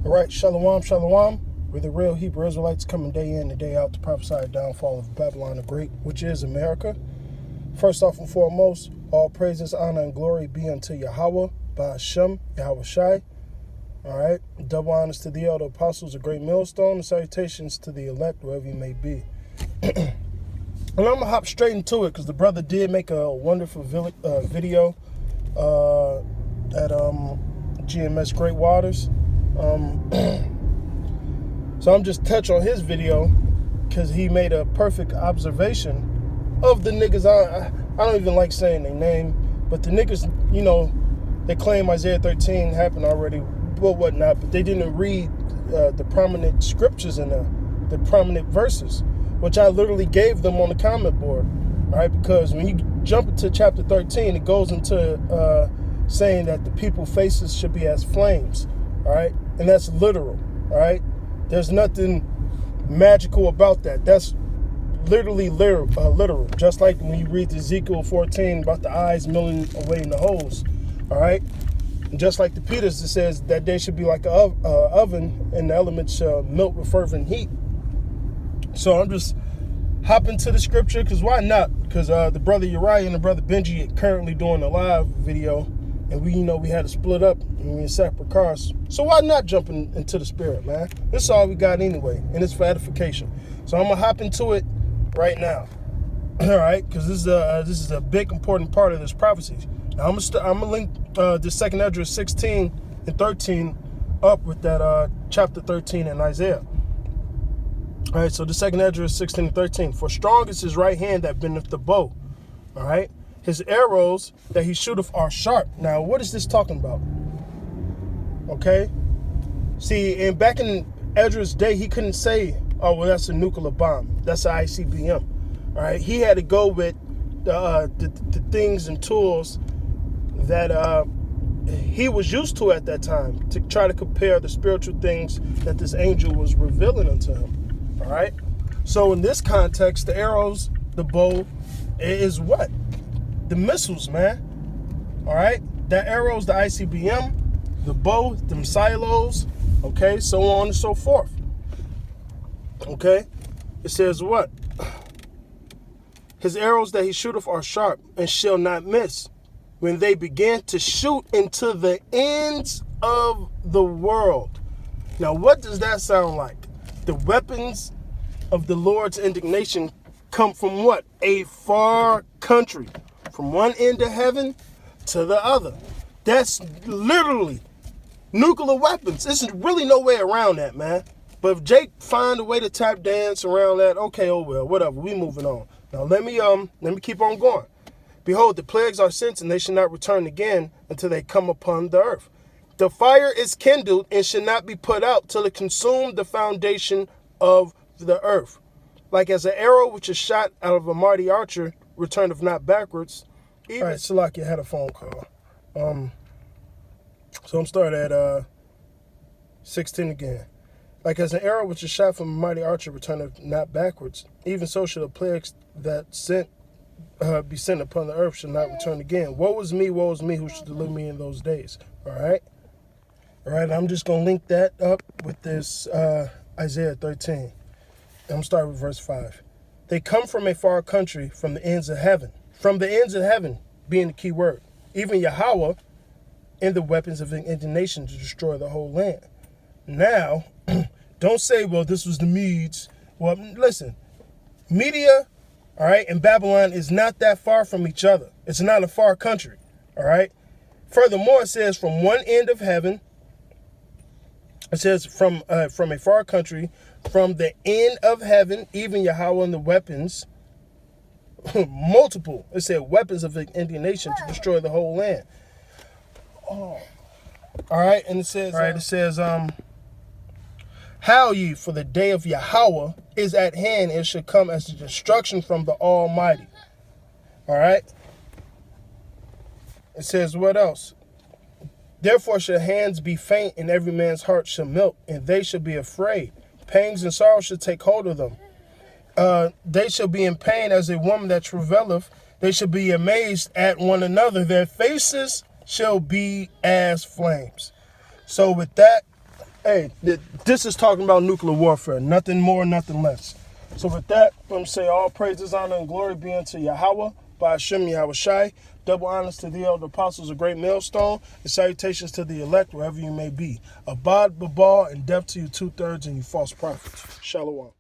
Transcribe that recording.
All right, shalom, shalom. We're the real Hebrew Israelites coming day in and day out to prophesy the downfall of Babylon the Great, which is America. First off and foremost, all praises, honor, and glory be unto Yahweh, Ba'ashem, Yahweh Shai. All right, double honors to the elder apostles, a great millstone, and salutations to the elect, wherever you may be. And I'm going to hop straight into it because the brother did make a wonderful video at GMS Great Waters. So I'm just touch on his video because he made a perfect observation of the niggas. I don't even like saying their name, but the niggas, you know, they claim Isaiah 13 happened already, well, whatnot, but they didn't read the prominent scriptures in there, the prominent verses, which I literally gave them on the comment board, right? Because when you jump into chapter 13, it goes into saying that the people's faces should be as flames, all right? And that's literal, all right? There's nothing magical about that. That's literally literal. Just like when you read Ezekiel 14 about the eyes milling away in the holes, all right? And just like the Peters, it says that they should be like an oven and the elements melt with fervent heat. So I'm just hopping to the scripture because why not? Because the brother Uriah and the brother Benji are currently doing a live video. And we had to split up and we in separate cars. So why not jumping into the spirit, man? This is all we got anyway, and it's for edification. So I'm gonna hop into it right now, all right? Because this is a big important part of this prophecy. Now I'm gonna link the second Esdras 16 and 13 up with that chapter 13 in Isaiah. All right, so the second Esdras 16 and 13. For strong is his right hand that bendeth the bow, all right? His arrows that he shooteth are sharp. Now, what is this talking about? Okay? See, and back in Esdras' day, he couldn't say, oh, well, that's a nuclear bomb. That's an ICBM. All right? He had to go with the things and tools that he was used to at that time to try to compare the spiritual things that this angel was revealing unto him. All right? So in this context, the arrows, the bow, is what? The missiles, man. All right? That arrows, the ICBM, the bow, them silos, okay, so on and so forth. Okay? It says what? His arrows that he shooteth are sharp and shall not miss when they begin to shoot into the ends of the world. Now, what does that sound like? The weapons of the Lord's indignation come from what? A far country. From one end of heaven to the other. That's literally nuclear weapons. There's really no way around that, man. But if Jake find a way to tap dance around that, okay, oh well, whatever. We moving on. Now let me keep on going. Behold, the plagues are sent, and they shall not return again until they come upon the earth. The fire is kindled and shall not be put out till it consume the foundation of the earth. Like as an arrow which is shot out of a mighty archer, returneth not backwards. All right, Salaki had a phone call. So I'm starting at 16 again. Like as an arrow which is shot from a mighty archer, returneth not backwards. Even so shall the plagues that be sent upon the earth shall not return again. Woe is me, who should deliver me in those days. All right. I'm just gonna link that up with this Isaiah 13. I'm starting with verse 5. They come from a far country, from the ends of heaven. From the ends of heaven being the key word. Even Yahweh and the weapons of indignation to destroy the whole land. Now, don't say, well, this was the Medes. Well, listen, Media, all right, and Babylon is not that far from each other. It's not a far country, all right? Furthermore, it says from one end of heaven, it says from a far country, from the end of heaven, even Yahweh and the weapons, multiple. It said weapons of indignation to destroy the whole land. Oh. All right, and it says, Howl ye, for the day of Yahweh is at hand, and shall come as the destruction from the Almighty. All right. It says what else? Therefore shall hands be faint, and every man's heart shall melt, and they shall be afraid. Pangs and sorrow shall take hold of them. They shall be in pain as a woman that travaileth. They shall be amazed at one another. Their faces shall be as flames. So with that, Hey, this is talking about nuclear warfare. Nothing more, nothing less. So with that, I'm going to say all praises, honor, and glory be unto Yahweh, by Hashem Yahweh Shai. Double honors to the elder apostles, a great millstone, and salutations to the elect, wherever you may be. Abad, Babal, and death to you 2/3 and you false prophets. Shalom.